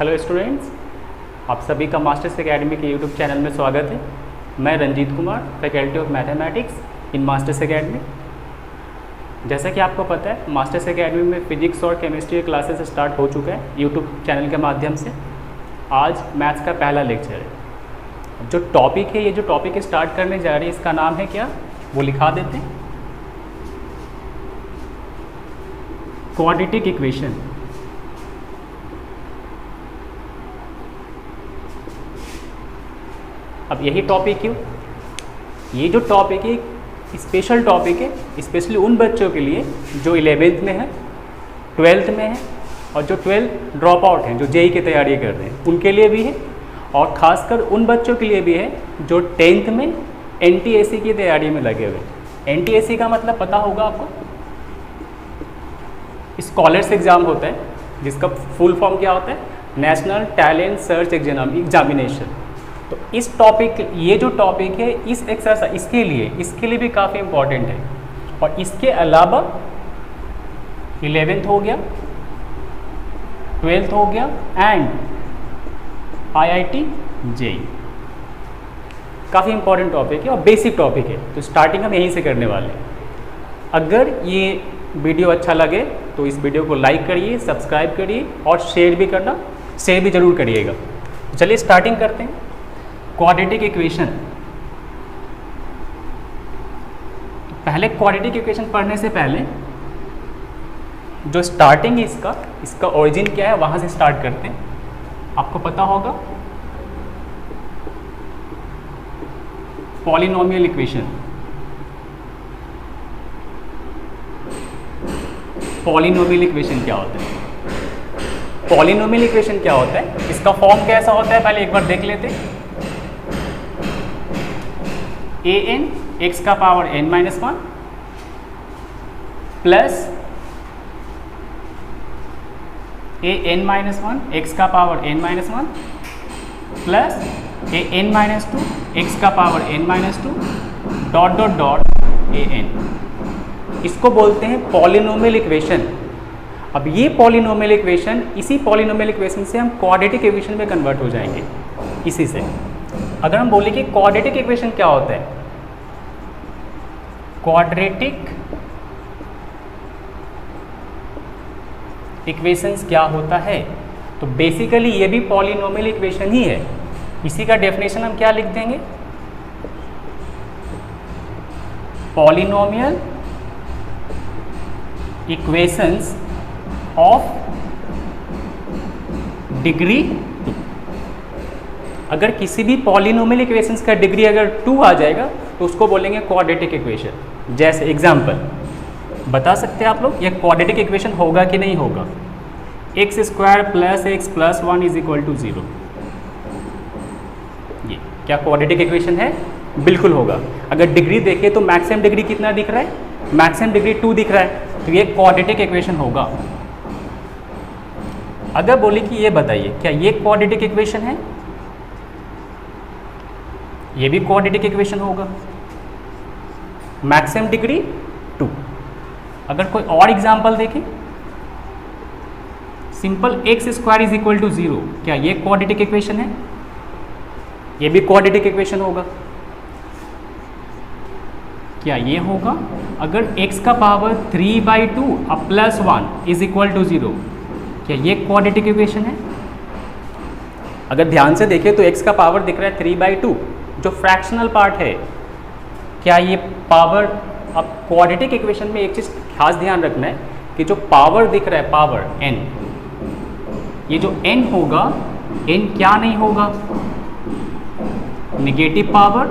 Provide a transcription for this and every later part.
Hello students, आप सभी का मास्टर्स एकेडमी के यूट्यूब चैनल में स्वागत है। मैं Ranjit Kumar, faculty of mathematics in Masters Academy. जैसा कि आपको पता है, मास्टर्स एकेडमी में फिजिक्स और केमिस्ट्री के क्लासेस स्टार्ट हो चुका है यूट्यूब चैनल के माध्यम से। आज मैथ्स का पहला लेक्चर है। जो टॉपिक है, ये जो टॉपिक स्टार्ट करने जा रही है, इसका नाम है क्या, वो लिखा देते हैं, क्वाड्रेटिक इक्वेशन। अब यही टॉपिक क्यों, ये जो टॉपिक है स्पेशल टॉपिक है, स्पेशली उन बच्चों के लिए जो 11th में है, 12th में है और जो 12th ड्रॉप आउट हैं, जो जेई की तैयारी कर रहे हैं, उनके लिए भी है। और ख़ासकर उन बच्चों के लिए भी है जो 10th में एनटीएसी की तैयारी में लगे हुए हैं। एनटीएसी का मतलब पता होगा आपको, स्कॉलर्स एग्ज़ाम होता है जिसका फुल फॉर्म क्या होता है, नेशनल टैलेंट सर्च एग्जामिनेशन। तो इस टॉपिक, ये जो टॉपिक है, इस एक्सरसाइज इसके लिए भी काफ़ी इम्पॉर्टेंट है। और इसके अलावा 11th हो गया, 12th हो गया एंड आईआईटी जेई, काफ़ी इम्पॉर्टेंट टॉपिक है और बेसिक टॉपिक है। तो स्टार्टिंग हम यहीं से करने वाले हैं। अगर ये वीडियो अच्छा लगे तो इस वीडियो को लाइक करिए, सब्सक्राइब करिए और शेयर भी ज़रूर करिएगा। चलिए स्टार्टिंग करते हैं। Quadratic equation. पहले क्वाड्रेटिक इक्वेशन पढ़ने से पहले जो स्टार्टिंग है इसका ओरिजिन क्या है, वहां से स्टार्ट करते हैं। आपको पता होगा पॉलिनोमियल इक्वेशन। पॉलिनोमियल इक्वेशन क्या होता है? पॉलिनोमियल इक्वेशन क्या होता है, इसका फॉर्म कैसा होता है, पहले एक बार देख लेते हैं। ए एन एक्स का power n minus 1 plus a n minus 1 x का power n minus 1 plus a n minus 2 x का power n minus 2 dot dot dot a n. इसको बोलते हैं पॉलिनोमियल इक्वेशन। अब ये पॉलिनोमियल इक्वेशन, इसी polynomial equation से हम क्वाड्रेटिक इक्वेशन में कन्वर्ट हो जाएंगे। इसी से अगर हम बोले कि क्वाड्रेटिक इक्वेशन क्या होता है, क्वाड्रेटिक इक्वेशंस क्या होता है, तो बेसिकली ये भी पॉलिनोमियल इक्वेशन ही है। इसी का डेफिनेशन हम क्या लिख देंगे, पॉलिनोमियल इक्वेशंस ऑफ डिग्री 2। अगर किसी भी पॉलिनोमियल इक्वेशंस का डिग्री अगर 2 आ जाएगा तो उसको बोलेंगे क्वाड्रेटिक इक्वेशन। जैसे एग्जांपल बता सकते हैं आप लोग, यह क्वाड्रेटिक इक्वेशन होगा कि नहीं होगा। X square plus x plus 1 is equal to 0, ये क्या क्वाड्रेटिक इक्वेशन है? बिल्कुल होगा। अगर डिग्री देखें तो मैक्सिमम डिग्री कितना दिख रहा है, मैक्सिमम डिग्री 2 दिख रहा है, तो ये क्वाड्रेटिक इक्वेशन होगा। अगर बोले कि ये बताइए क्या ये क्वाड्रेटिक इक्वेशन है, ये भी क्वाड्रेटिक इक्वेशन होगा, मैक्सिमम डिग्री 2। अगर कोई और एग्जांपल देखें, simple x square is equal to 0, क्या ये क्वाड्रेटिक इक्वेशन है? ये भी क्वाड्रेटिक इक्वेशन होगा। क्या ये होगा? अगर x का पावर 3/2 अब प्लस 1 इज इक्वल टू 0, क्या ये क्वाड्रेटिक इक्वेशन है? अगर ध्यान से देखें तो x का पावर दिख रहा है 3/2, जो फ्रैक्शनल पार्ट है। क्या ये पावर, अब क्वाड्रेटिक इक्वेशन में एक चीज़ खास ध्यान रखना है कि जो पावर दिख रहा है, पावर n, ये जो n होगा, n क्या नहीं होगा, नेगेटिव पावर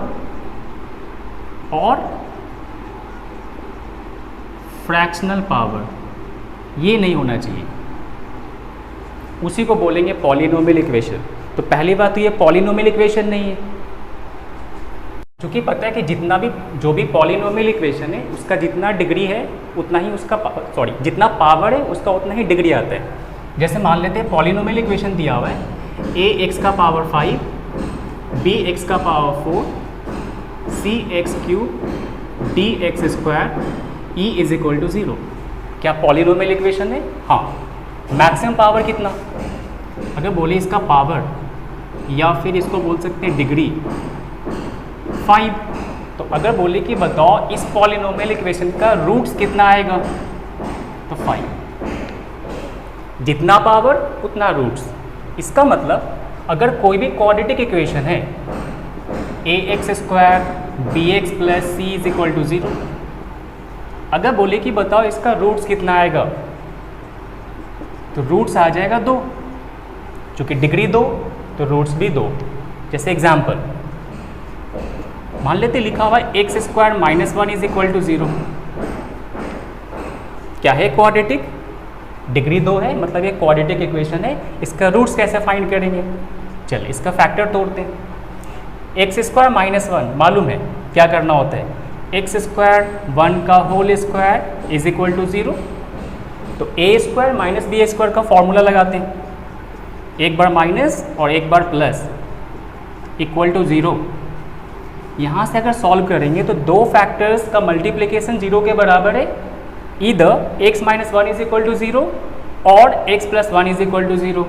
और फ्रैक्शनल पावर, ये नहीं होना चाहिए। उसी को बोलेंगे पॉलिनोमियल इक्वेशन। तो पहली बात तो ये पॉलिनोमियल इक्वेशन नहीं है, क्योंकि पता है कि जो भी पॉलिनोमियल इक्वेशन है उसका जितना डिग्री है उतना ही उसका जितना पावर है उसका उतना ही डिग्री आता है। जैसे मान लेते हैं पॉलिनोमियल इक्वेशन दिया हुआ है, ए एक्स का पावर 5, बी एक्स का power 4, c x cube d x square e is equal to 0। क्या पॉलिनोमियल इक्वेशन है? हाँ। मैक्सिमम पावर कितना? अगर बोले इसका पावर या फिर इसको बोल सकते हैं डिग्री 5, तो अगर बोले कि बताओ इस पॉलिनोमियल इक्वेशन का रूट्स कितना आएगा, तो 5। जितना पावर उतना रूट्स। इसका मतलब अगर कोई भी क्वाड्रेटिक इक्वेशन है ax² bx + c = 0, अगर बोले कि बताओ इसका रूट्स कितना आएगा, तो रूट्स आ जाएगा 2, चूँकि डिग्री 2 तो रूट्स भी 2। जैसे एग्जाम्पल मान लेते लिखा हुआ है x² - 1 = 0। क्या है क्वाड्रेटिक, डिग्री 2 है, मतलब ये क्वाड्रेटिक इक्वेशन है। इसका रूट्स कैसे फाइंड करेंगे, चल इसका फैक्टर तोड़ते हैं। x² - 1 मालूम है क्या करना होता है, x² 1 का होल स्क्वायर = 0। तो a² - b² का फॉर्मूला लगाते हैं, एक बार माइनस और एक बार प्लस = 0। यहाँ से अगर सॉल्व करेंगे तो दो फैक्टर्स का मल्टीप्लिकेशन 0 के बराबर है, इधर x - 1 = 0 और x + 1 = 0।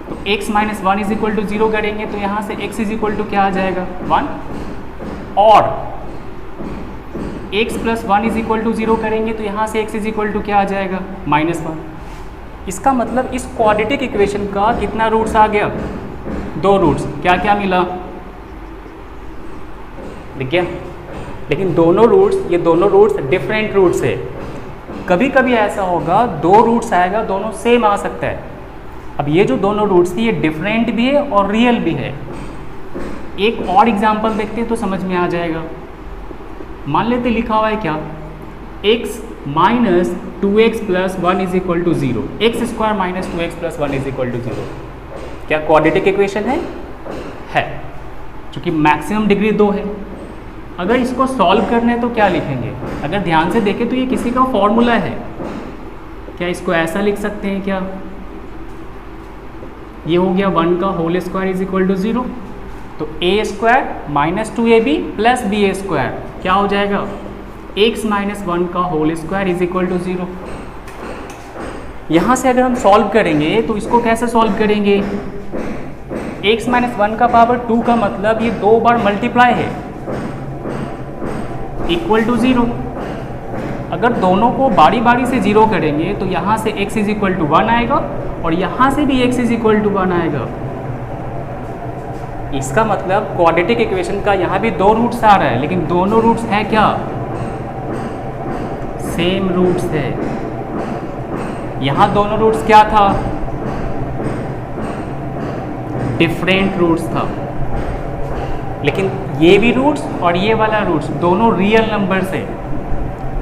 तो x - 1 = 0 करेंगे तो यहाँ से x = क्या आ जाएगा 1, और x + 1 = 0 करेंगे तो यहाँ से x = क्या आ जाएगा -1। इसका मतलब इस क्वाड्रेटिक इक्वेशन का कितना रूट्स आ गया, 2 रूट्स। क्या क्या मिला दिख गया, लेकिन दोनों रूट्स, ये दोनों रूट्स डिफरेंट रूट्स है। कभी कभी ऐसा होगा 2 रूट्स आएगा, दोनों सेम आ सकता है। अब ये जो दोनों रूट्स थी ये डिफरेंट भी है और रियल भी है। एक और एग्जांपल देखते हैं तो समझ में आ जाएगा। मान लेते लिखा हुआ है क्या, x - 2x + 1 = 0, x² - 2x + 1 = 0। क्या क्वाड्रेटिक इक्वेशन है, क्योंकि मैक्सिमम डिग्री 2 है। अगर इसको सॉल्व करना है तो क्या लिखेंगे, अगर ध्यान से देखें तो ये किसी का फॉर्मूला है। क्या इसको ऐसा लिख सकते हैं क्या, ये हो गया 1 का होल स्क्वायर = 0। तो a² - 2ab + b² क्या हो जाएगा, x - 1 का होल स्क्वायर = 0। यहाँ से अगर हम सॉल्व करेंगे तो इसको कैसे सॉल्व करेंगे, x - 1 का पावर 2 का मतलब ये 2 बार मल्टीप्लाई है = 0। अगर दोनों को बारी बारी से 0 करेंगे तो यहाँ से x = 1 आएगा और यहाँ से भी x = 1 आएगा। इसका मतलब क्वाड्रेटिक इक्वेशन का यहाँ भी 2 रूट्स आ रहा है, लेकिन दोनों रूट्स हैं क्या, सेम रूट्स है। यहाँ दोनों रूट्स क्या था, डिफरेंट रूट्स था। लेकिन ये भी रूट्स और ये वाला रूट्स दोनों रियल नंबर से,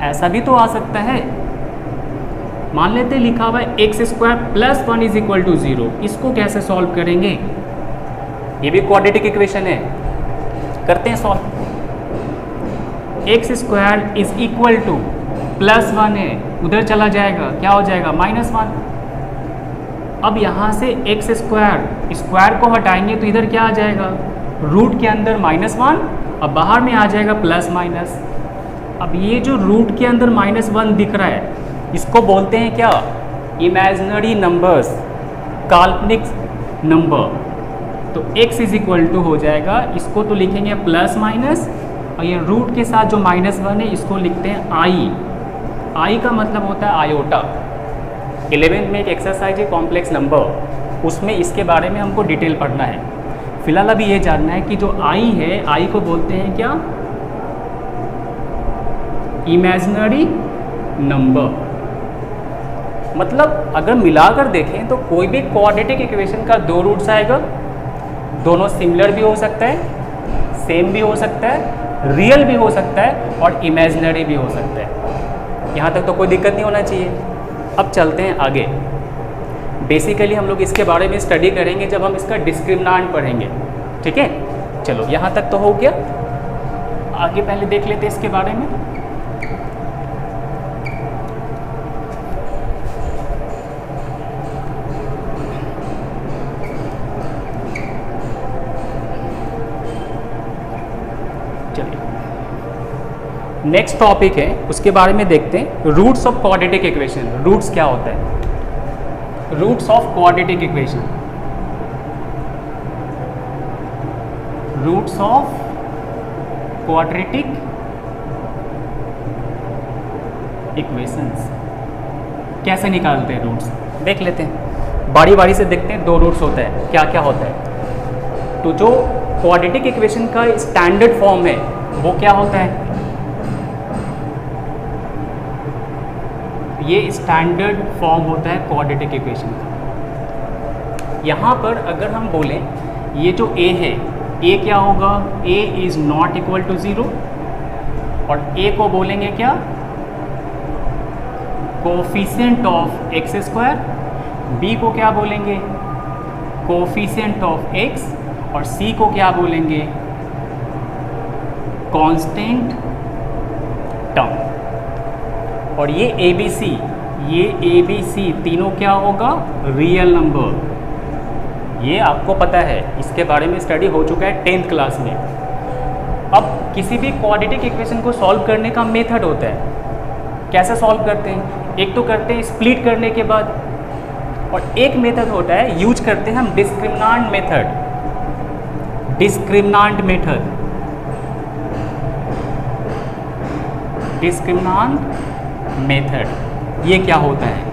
ऐसा भी तो आ सकता है। मान लेते लिखा हुआ है x² + 1 = 0। इसको कैसे सॉल्व करेंगे, ये भी क्वाड्रेटिक इक्वेशन है, करते हैं सॉल्व। x² = +1 है, उधर चला जाएगा क्या हो जाएगा -1। अब यहाँ से x² स्क्वायर को हटाएंगे तो इधर क्या आ जाएगा, रूट के अंदर -1 और बाहर में आ जाएगा +। अब ये जो रूट के अंदर -1 दिख रहा है इसको बोलते हैं क्या, इमेजिनरी नंबर्स, काल्पनिक नंबर। तो x = हो जाएगा, इसको तो लिखेंगे +- और ये रूट के साथ जो -1 है इसको लिखते हैं i का मतलब होता है आयोटा। 11th में एक एक्सरसाइज है कॉम्प्लेक्स नंबर, उसमें इसके बारे में हमको डिटेल पढ़ना है। फिलहाल अभी ये जानना है कि जो i है, i को बोलते हैं क्या, इमेजिनरी नंबर। मतलब अगर मिलाकर देखें तो कोई भी क्वाड्रेटिक इक्वेशन का 2 रूट्स आएगा, दोनों सिमिलर भी हो सकता है, सेम भी हो सकता है, रियल भी हो सकता है और इमेजिनरी भी हो सकता है। यहाँ तक तो कोई दिक्कत नहीं होना चाहिए। अब चलते हैं आगे। बेसिकली हम लोग इसके बारे में स्टडी करेंगे जब हम इसका डिस्क्रिमिनेंट पढ़ेंगे, ठीक है। चलो यहाँ तक तो हो गया, आगे पहले देख लेते हैं इसके बारे में। नेक्स्ट टॉपिक है, उसके बारे में देखते हैं, roots of quadratic equation. Roots क्या होता है, roots of quadratic equation. Roots of quadratic equations. कैसे निकालते हैं रूट्स, देख लेते हैं, बारी बारी से देखते हैं। दो रूट्स होता है, क्या क्या होता है। तो जो क्वाड्रेटिक इक्वेशन का स्टैंडर्ड फॉर्म है वो क्या होता है, ये स्टैंडर्ड फॉर्म होता है क्वाड्रेटिक इक्वेशन का। यहाँ पर अगर हम बोलें ये जो a है, a क्या होगा, a is not equal to 0, और a को बोलेंगे क्या, coefficient of x square, b को क्या बोलेंगे, कोफिशिएंट ऑफ x, और c को क्या बोलेंगे, कांस्टेंट टर्म। और ये ए बी सी तीनों क्या होगा, रियल नंबर। ये आपको पता है, इसके बारे में स्टडी हो चुका है 10th क्लास में। अब किसी भी क्वाड्रेटिक इक्वेशन को सॉल्व करने का मेथड होता है। कैसे सॉल्व करते हैं, एक तो करते हैं स्प्लिट करने के बाद, और एक मेथड होता है यूज करते हैं हम डिस्क्रिमिनांट मेथड। डिस्क्रिमिनांट मेथड ये क्या होता है,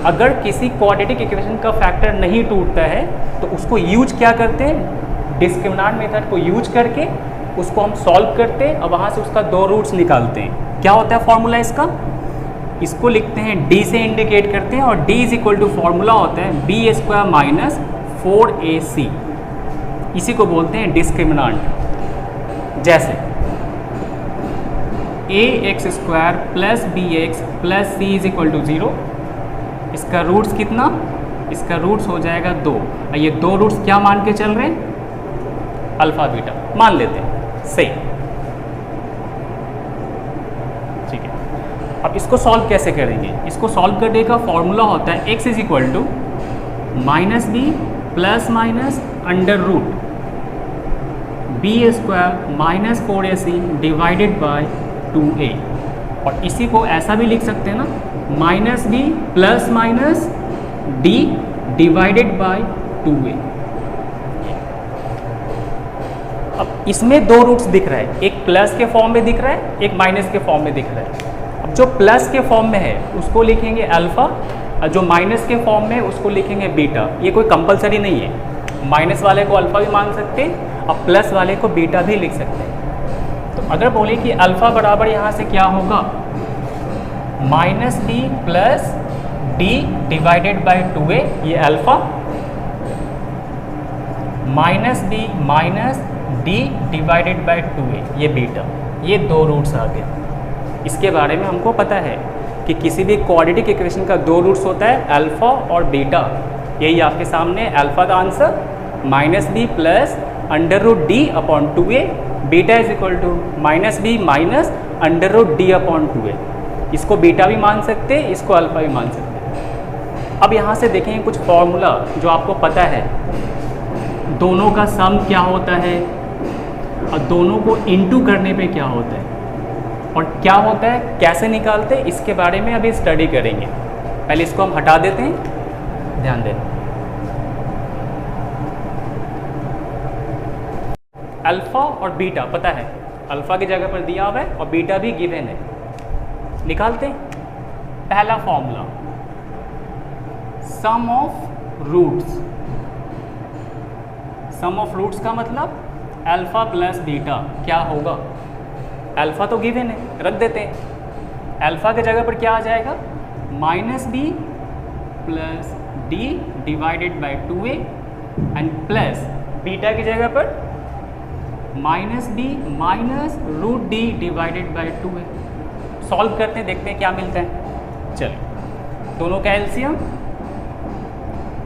अगर किसी क्वाड्रेटिक इक्वेशन का फैक्टर नहीं टूटता है तो उसको यूज क्या करते हैं, डिस्क्रिमिनांट मेथड को यूज करके उसको हम सॉल्व करते हैं और वहाँ से उसका दो रूट्स निकालते हैं। क्या होता है फॉर्मूला इसका, इसको लिखते हैं d से इंडिकेट करते हैं, और d is equal to formula होता है b स्क्वायर माइनस 4ac। इसी को बोलते हैं डिस्क्रिमिनांट। जैसे ax square plus bx plus c is equal to 0, इसका रूट्स कितना, इसका रूट्स हो जाएगा 2। और ये दो रूट्स क्या मान के चल रहे हैं, अल्फा बीटा मान लेते हैं, सही, ठीक है। अब इसको सॉल्व कैसे करेंगे, इसको सॉल्व करने का फॉर्मूला होता है x is equal to minus b plus minus under root b square minus 4ac divided by 2a। और इसी को ऐसा भी लिख सकते हैं ना, minus b plus minus d divided by 2a। अब इसमें दो रूट्स दिख रहा है, एक प्लस के फॉर्म में दिख रहा है, एक माइनस के फॉर्म में दिख रहा है। अब जो प्लस के फॉर्म में है उसको लिखेंगे अल्फा, और जो माइनस के फॉर्म में उसको लिखेंगे बीटा। ये कोई कंपलसरी नहीं है, माइनस वाले को अल्फा भी मान सकते हैं और प्लस वाले को बीटा भी लिख सकते हैं। तो अगर बोले कि अल्फा बराबर यहाँ से क्या होगा, minus b plus d divided by 2a, ये alpha, minus b minus d divided by 2a, ये बीटा। ये दो रूट्स आ गए। इसके बारे में हमको पता है कि किसी भी क्वाड्रेटिक इक्वेशन का दो रूट्स होता है, अल्फा और बीटा। यही आपके सामने अल्फा का answer minus b plus under root d upon 2a, beta is equal to minus b minus under root d upon 2a। इसको बीटा भी मान सकते हैं, इसको अल्फा भी मान सकते हैं। अब यहाँ से देखेंगे कुछ फॉर्मूला जो आपको पता है, दोनों का सम क्या होता है और दोनों को इनटू करने पे क्या होता है और क्या होता है, कैसे निकालते हैं, इसके बारे में अभी स्टडी करेंगे। पहले इसको हम हटा देते हैं, ध्यान दें। अल्फा और बीटा पता है, अल्फा की जगह पर दिया हुआ है और बीटा भी गिवन है, निकालते हैं। पहला formula, sum of roots. Sum of roots का मतलब अल्फा प्लस बीटा क्या होगा, अल्फा तो गिवन है, रख देते हैं। अल्फा की जगह पर क्या आ जाएगा, minus b plus d divided by 2a, and plus beta की जगह पर minus b minus root d divided by 2a। Solve करते हैं, देखते हैं क्या मिलता है। चलिए, दोनों का एलसीएम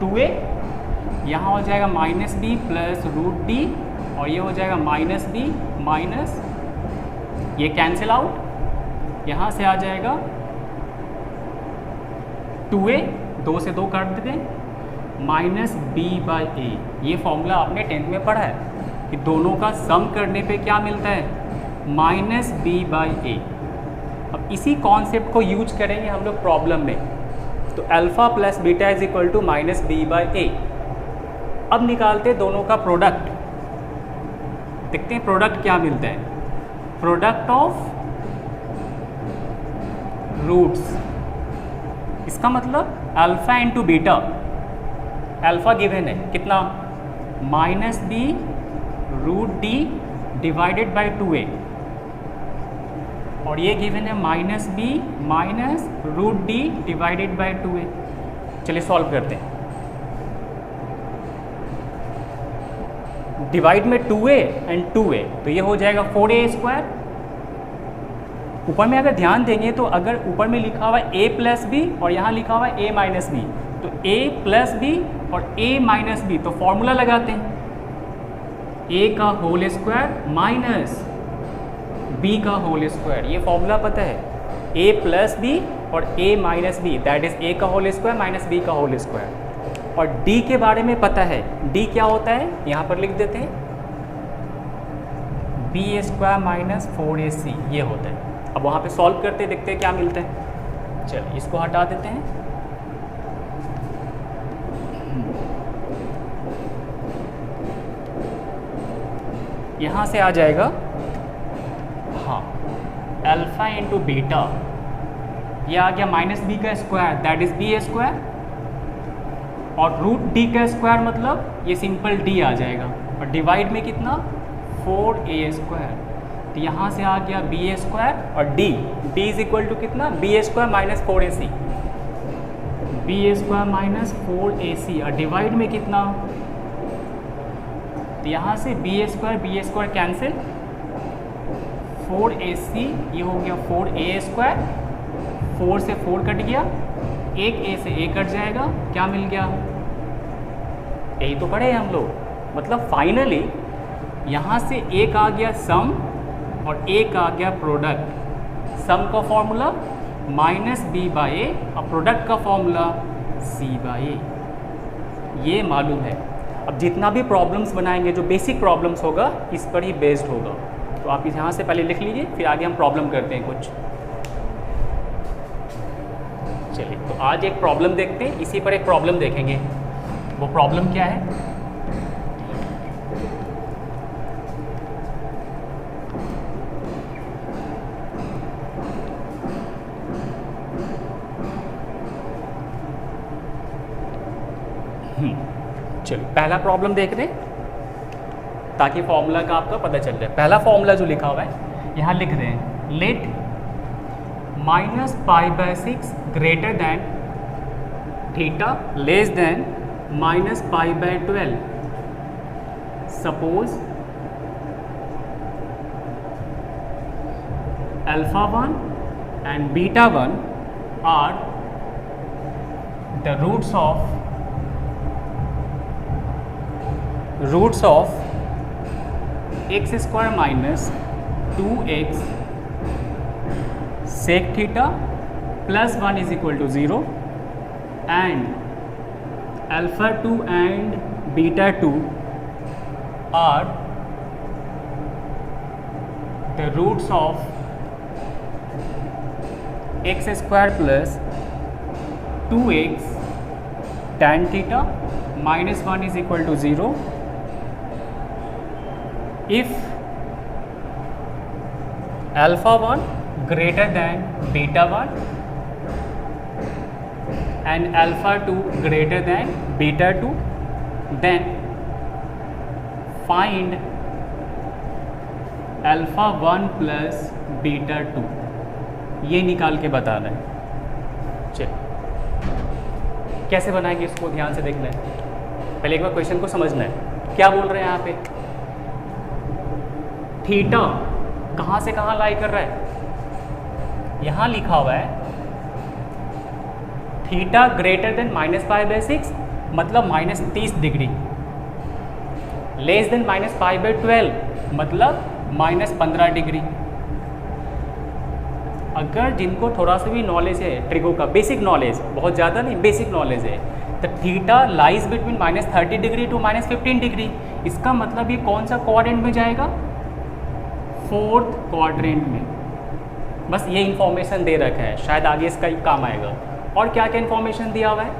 2a, यहाँ हो जाएगा minus b plus root d, और ये हो जाएगा माइनस बी माइनस, ये कैंसिल आउट, यहाँ से आ जाएगा 2a, 2 से 2 काट देते हैं, माइनस बी बाई ए। ये फॉर्मूला आपने 10th में पढ़ा है कि दोनों का सम करने पे क्या मिलता है, माइनस बी बाई ए। अब इसी कॉन्सेप्ट को यूज करेंगे हम लोग प्रॉब्लम में। तो alpha plus beta is equal to minus b by a. अब निकालते हैं दोनों का प्रोडक्ट, देखते हैं प्रोडक्ट क्या मिलता है। प्रोडक्ट ऑफ रूट्स, इसका मतलब alpha into beta. Alpha given है कितना, -b √d divided by 2a, और ये गिवन है -b √d divided by 2a। चलिए सॉल्व करते हैं। डिवाइड में 2a एंड 2a, तो ये हो जाएगा 4a²। ऊपर में अगर ध्यान देंगे तो अगर ऊपर में लिखा हुआ है a + b और यहाँ लिखा हुआ है a - b, तो a + b और a - b, तो फॉर्मूला लगाते हैं a का होल स्क्वायर माइनस b का होल स्क्वायर। ये फॉर्मूला पता है, a + b और a - b, that is a का होल स्क्वायर माइनस b का होल स्क्वायर। और d के बारे में पता है, d क्या होता है यहाँ पर लिख देते हैं, b² - 4ac, ये होता है। अब वहाँ पे सॉल्व करते देखते हैं क्या मिलता है। चलिए इसको हटा देते हैं। यहाँ से आ जाएगा, हाँ, अल्फा इंटू बीटा, ये आ गया -b का स्क्वायर, दैट इज b², और √d का स्क्वायर मतलब ये सिंपल d आ जाएगा, और डिवाइड में कितना 4a², तो यहाँ से आ गया b² और d इज इक्वल टू कितना, b² - 4ac, b² - 4ac, और डिवाइड में कितना, तो यहाँ से b² कैंसिल, 4ac, ये हो गया 4a², 4 से 4 कट गया, एक a से a कट जाएगा, क्या मिल गया, यही तो पढ़े हम लोग। मतलब फाइनली यहाँ से एक आ गया सम और एक आ गया प्रोडक्ट। सम का फॉर्मूला -b/a और प्रोडक्ट का फॉर्मूला c/a, ये मालूम है। अब जितना भी प्रॉब्लम्स बनाएंगे, जो बेसिक प्रॉब्लम्स होगा इस पर ही बेस्ड होगा, तो आप यहाँ से पहले लिख लीजिए, फिर आगे हम प्रॉब्लम करते हैं कुछ। चलिए तो आज एक प्रॉब्लम देखते हैं, इसी पर एक प्रॉब्लम देखेंगे। वो प्रॉब्लम क्या है, चलिए पहला प्रॉब्लम देख रहे हैं ताकि फॉर्मूला का आपका पता चल जाए। पहला फॉर्मूला जो लिखा हुआ है यहाँ लिख रहे हैं, let -π/6 greater than theta less than -π/12। Suppose α1 and β1 are the roots of x² minus 2x sec theta plus 1 is equal to 0, and α2 and β2 are the roots of x² plus 2x tan theta minus 1 is equal to 0 if α1 greater than β1 and α2 greater than β2, then find α1 plus β2। ये निकाल के बताना है। चलिए कैसे बनाएंगे इसको ध्यान से देखना है। पहले एक बार क्वेश्चन को समझना है, क्या बोल रहे हैं यहाँ पे, थीटा कहाँ से कहाँ लाई कर रहा है, यहाँ लिखा हुआ है थीटा ग्रेटर देन -π/6 मतलब -30 डिग्री, लेस देन -π/12 मतलब -15 डिग्री। अगर जिनको थोड़ा सा भी नॉलेज है ट्रिगो का, बेसिक नॉलेज, बहुत ज़्यादा नहीं, बेसिक नॉलेज है, तो theta lies between -30 degree to -15 degree. इसका मतलब ये कौन सा क्वाड्रेंट में जाएगा, 4th क्वाड्रेंट में। बस ये इन्फॉर्मेशन दे रखा है, शायद आगे इसका ही काम आएगा। और क्या क्या इन्फॉर्मेशन दिया हुआ है,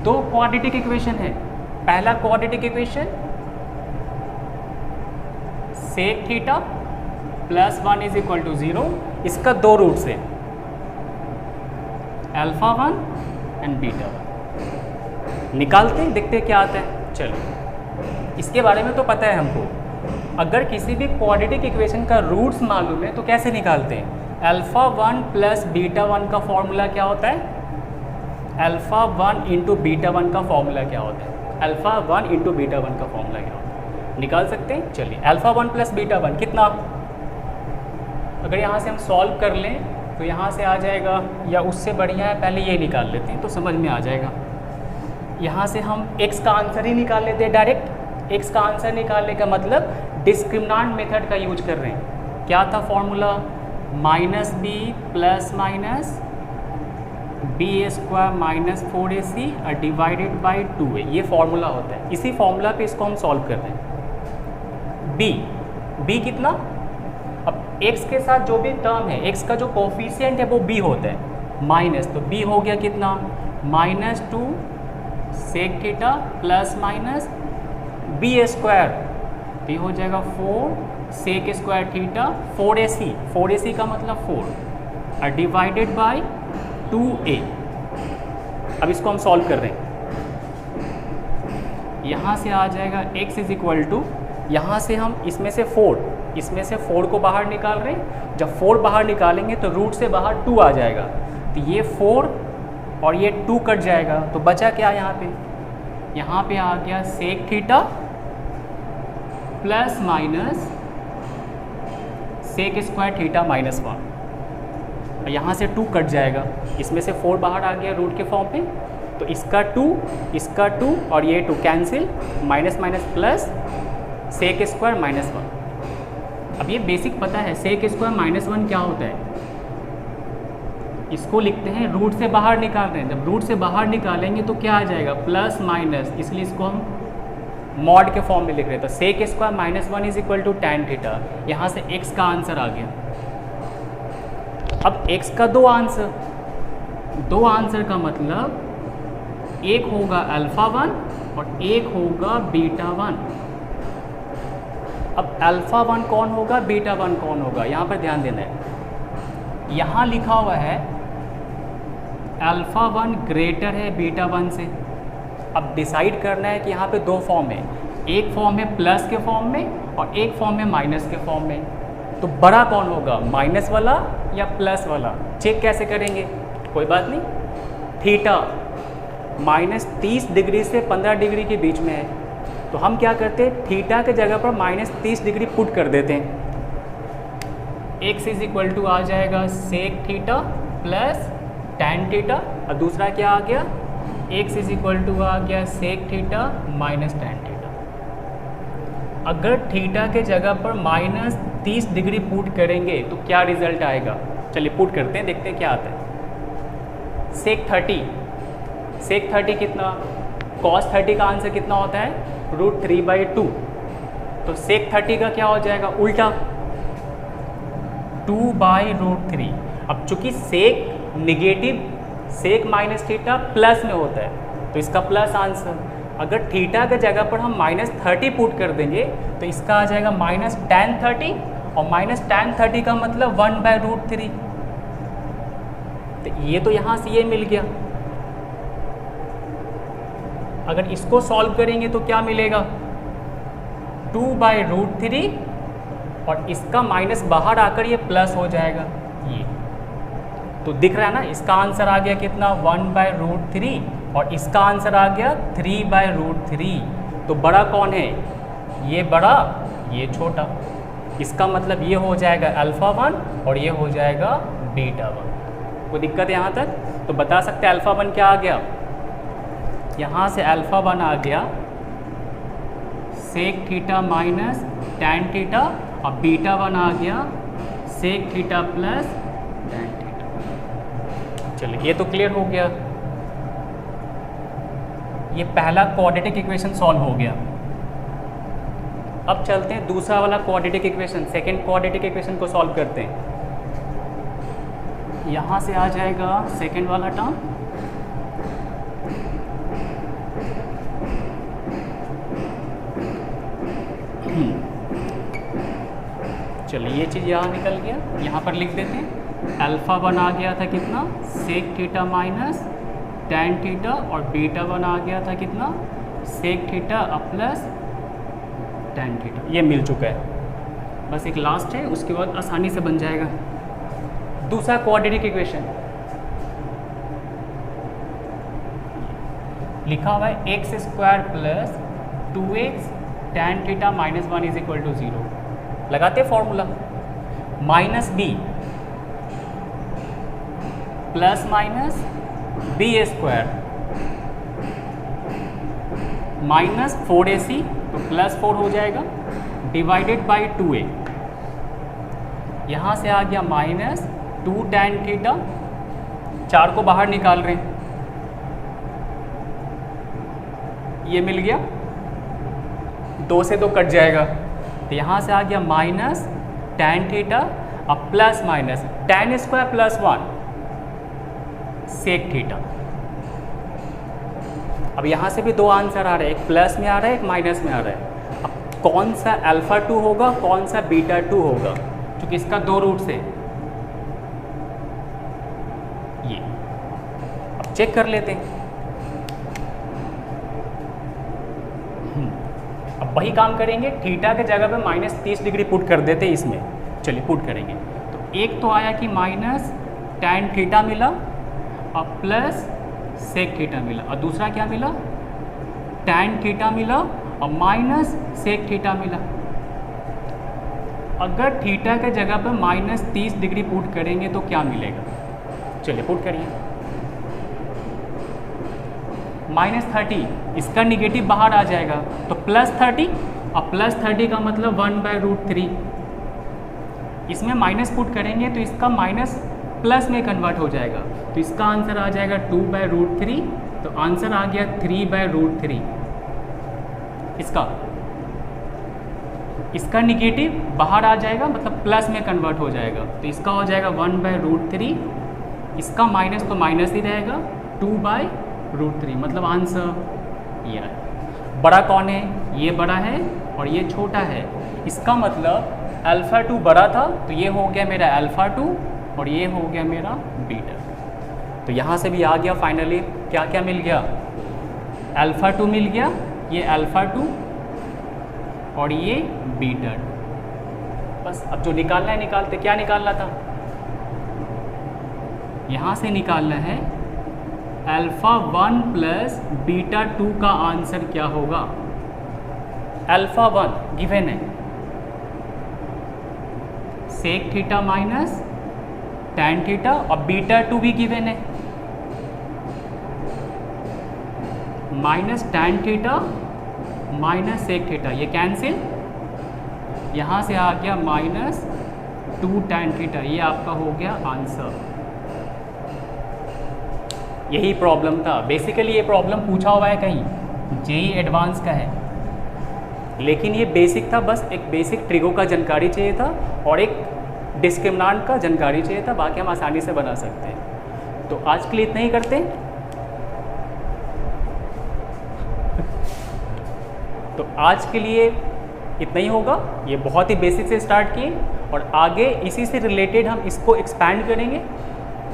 दो क्वाड्रेटिक इक्वेशन है, पहला quadratic equation sec theta plus 1 is equal to 0, इसका दो रूट्स है अल्फा 1 एंड बीटा 1। निकालते हैं, देखते हैं क्या आता है। चलो, इसके बारे में तो पता है हमको। अगर किसी भी क्वाड्रेटिक इक्वेशन का रूट्स मालूम है तो कैसे निकालते हैं? अल्फा 1 प्लस बीटा 1 का फॉर्मूला क्या होता है? अल्फा 1 इंटू बीटा 1 का फॉर्मूला क्या होता है? अल्फा 1 इंटू बीटा 1 का फॉर्मूला क्या होता है? निकाल सकते हैं। चलिए, अल्फा 1 प्लस बीटा 1 कितना? अगर यहाँ से हम सॉल्व कर लें तो यहाँ से आ जाएगा, या उससे बढ़िया है पहले ये निकाल लेते हैं तो समझ में आ जाएगा। यहाँ से हम x का आंसर ही निकाल लेते हैं डायरेक्ट। x का आंसर निकालने का मतलब डिस्क्रिमिनेंट मेथड का यूज कर रहे हैं। क्या था formula? Minus b plus minus b square minus 4ac divided by 2a, ये फॉर्मूला होता है। इसी फॉर्मूला पे इसको हम सॉल्व कर रहे हैं। b कितना? अब x के साथ जो भी टर्म है, x का जो कोफिशिएंट है वो b होता है, माइनस, तो b हो गया कितना? Minus 2 sec theta plus minus b square, तो ये हो जाएगा 4 सेक स्क्वायर थीटा 4ac का मतलब 4 और डिवाइडेड बाई 2a। अब इसको हम सॉल्व कर रहे हैं। यहाँ से आ जाएगा x इज इक्वल टू, यहाँ से हम इसमें से 4 को बाहर निकाल रहे हैं। जब 4 बाहर निकालेंगे तो रूट से बाहर 2 आ जाएगा, तो ये 4 और ये 2 कट जाएगा, तो बचा क्या यहाँ पे? यहाँ पे आ गया sec theta plus minus sec square theta minus 1। यहाँ से 2 कट जाएगा, इसमें से 4 बाहर आ गया रूट के फॉर्म पे, तो इसका 2 और ये 2 cancel, minus minus plus sec square minus 1। अब ये बेसिक पता है सेक स्क्वायर माइनस 1 क्या होता है। इसको लिखते हैं रूट से बाहर निकाल रहे हैं। जब रूट से बाहर निकालेंगे तो क्या आ जाएगा? प्लस माइनस, इसलिए इसको हम मॉड के फॉर्म में लिख रहे हैं। तो sec square minus 1 is equal to tan theta. यहाँ से x का आंसर आ गया। अब x का दो आंसर का मतलब एक होगा अल्फा 1 और एक होगा बीटा 1। अब अल्फा 1 कौन होगा, बीटा 1 कौन होगा, यहाँ पर ध्यान देना है। यहाँ लिखा हुआ है अल्फा 1 ग्रेटर है बीटा 1 से। अब डिसाइड करना है कि यहाँ पे दो फॉर्म है, एक फॉर्म है प्लस के फॉर्म में और एक फॉर्म है माइनस के फॉर्म में। तो बड़ा कौन होगा, माइनस वाला या प्लस वाला? चेक कैसे करेंगे? कोई बात नहीं, थीटा माइनस 30 डिग्री से 15 डिग्री के बीच में है, तो हम क्या करते हैं, थीटा के जगह पर माइनस 30 डिग्री पुट कर देते हैं। x इज इक्वल टू आ जाएगा sec theta plus tan theta, और दूसरा क्या आ गया, x इज इक्वल टू आ गया sec theta minus tan theta. अगर थीटा के जगह पर माइनस 30 डिग्री पुट करेंगे तो क्या रिजल्ट आएगा? चलिए पुट करते हैं, देखते हैं क्या आता है। सेक 30 कितना? कॉस 30 का आंसर कितना होता है? √3/2। तो सेक 30 का क्या हो जाएगा उल्टा, 2/√3। अब चूंकि sec negative, sec minus theta plus में होता है तो इसका प्लस आंसर। अगर थीटा के जगह पर हम माइनस 30 पुट कर देंगे तो इसका आ जाएगा माइनस टैन 30, और माइनस टैन 30 का मतलब 1/√3। तो ये तो यहाँ से ये मिल गया। अगर इसको सॉल्व करेंगे तो क्या मिलेगा, 2/√3, और इसका माइनस बाहर आकर ये प्लस हो जाएगा। ये तो दिख रहा है ना, इसका आंसर आ गया कितना, 1/√3, और इसका आंसर आ गया 3/√3। तो बड़ा कौन है, ये बड़ा ये छोटा। इसका मतलब ये हो जाएगा अल्फा 1 और ये हो जाएगा बीटा 1। कोई दिक्कत है यहाँ तक? तो बता सकते हैं अल्फा 1 क्या आ गया, यहाँ से अल्फा 1 आ गया sec theta minus tan theta, और बीटा 1 आ गया sec theta plus tan theta. चलिए ये तो क्लियर हो गया। ये पहला क्वाड्रेटिक इक्वेशन सॉल्व हो गया। अब चलते हैं दूसरा वाला quadratic equation, second quadratic equation को सॉल्व करते हैं। यहाँ से आ जाएगा सेकंड वाला टर्म, चलिए ये चीज़ यहाँ निकल गया, यहाँ पर लिख देते हैं। अल्फ़ा वन आ गया था कितना, sec theta minus tan theta, और बीटा वन आ गया था कितना, sec theta plus tan theta. ये मिल चुका है, बस एक लास्ट है, उसके बाद आसानी से बन जाएगा। दूसरा क्वाड्रेटिक इक्वेशन लिखा हुआ है x square plus 2x tan theta minus 1 is equal to 0। लगाते formula, minus b plus minus b square minus 4ac, तो प्लस 4 हो जाएगा, डिवाइडेड बाई 2a। यहाँ से आ गया माइनस 2 टैन थीटा, 4 को बाहर निकाल रहे हैं, ये मिल गया, 2 से 2 कट जाएगा, तो यहाँ से आ गया माइनस टैन थीटा, अब plus minus tan square plus 1 sec theta. अब यहाँ से भी 2 आंसर आ रहे हैं, एक प्लस में आ रहा है, एक माइनस में आ रहा है। अब कौन सा अल्फ़ा 2 होगा, कौन सा बीटा 2 होगा, क्योंकि इसका 2 रूट से ये। अब चेक कर लेते हैं। अब वही काम करेंगे, थीटा के जगह पे माइनस 30 डिग्री पुट कर देते हैं इसमें। चलिए पुट करेंगे, तो एक तो आया कि माइनस टैन थीटा मिला और प्लस सेक थीटा मिला, और दूसरा क्या मिला, टैन थीटा मिला और माइनस सेक थीटा मिला। अगर थीटा के जगह पर माइनस 30 डिग्री पुट करेंगे तो क्या मिलेगा, चलिए पुट करिए। माइनस 30, इसका निगेटिव बाहर आ जाएगा, तो प्लस 30, और प्लस 30 का मतलब 1/√3। इसमें माइनस पुट करेंगे तो इसका माइनस प्लस में कन्वर्ट हो जाएगा, तो इसका आंसर आ जाएगा 2/√3, तो आंसर आ गया 3/√3। इसका निगेटिव बाहर आ जाएगा, मतलब प्लस में कन्वर्ट हो जाएगा, तो इसका हो जाएगा 1/√3, इसका माइनस तो माइनस ही रहेगा, 2/√3, मतलब आंसर ये है। बड़ा कौन है, ये बड़ा है और ये छोटा है, इसका मतलब अल्फ़ा 2 बड़ा था, तो ये हो गया मेरा अल्फ़ा 2 और ये हो गया मेरा बीटा। तो यहाँ से भी आ गया फाइनली, क्या क्या मिल गया, अल्फ़ा 2 मिल गया, ये अल्फ़ा 2 और ये बीटा 2। बस अब जो निकालना है निकालते। क्या निकालना था, यहाँ से निकालना है अल्फ़ा 1 प्लस बीटा 2 का आंसर क्या होगा। अल्फ़ा 1 गिवन है, sec theta minus tan theta, और बीटा 2 भी गिवन है, minus tan theta minus sec theta, ये कैंसिल, यहाँ से आ गया माइनस 2 टैन थीटा, ये आपका हो गया आंसर। यही प्रॉब्लम था, बेसिकली ये प्रॉब्लम पूछा हुआ है कहीं, जेई एडवांस का है, लेकिन ये बेसिक था, बस एक बेसिक ट्रिगो का जानकारी चाहिए था और एक डिस्क्रिमिनेंट का जानकारी चाहिए था, बाकी हम आसानी से बना सकते हैं। तो आज के लिए इतना ही करते हैं। तो आज के लिए इतना ही होगा, ये बहुत ही बेसिक से स्टार्ट किए और आगे इसी से रिलेटेड हम इसको एक्सपैंड करेंगे,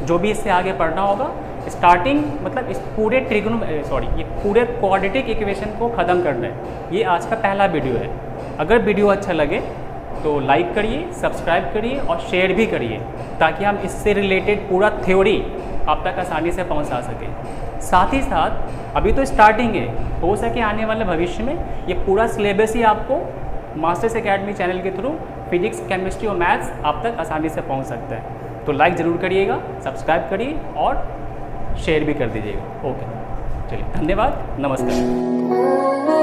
जो भी इससे आगे पढ़ना होगा। स्टार्टिंग मतलब इस पूरे ये पूरे क्वाड्रेटिक इक्वेशन को ख़त्म करना है। ये आज का पहला वीडियो है। अगर वीडियो अच्छा लगे तो लाइक करिए, सब्सक्राइब करिए और शेयर भी करिए, ताकि हम इससे रिलेटेड पूरा थ्योरी आप तक आसानी से पहुंचा सकें। साथ ही साथ अभी तो स्टार्टिंग है, हो सके आने वाले भविष्य में ये पूरा सिलेबस ही आपको मास्टर्स एकेडमी चैनल के थ्रू फिजिक्स, केमिस्ट्री और मैथ्स आप तक आसानी से पहुंच सकता है। तो लाइक ज़रूर करिएगा, सब्सक्राइब करिए और शेयर भी कर दीजिएगा। ओके, चलिए धन्यवाद, नमस्कार।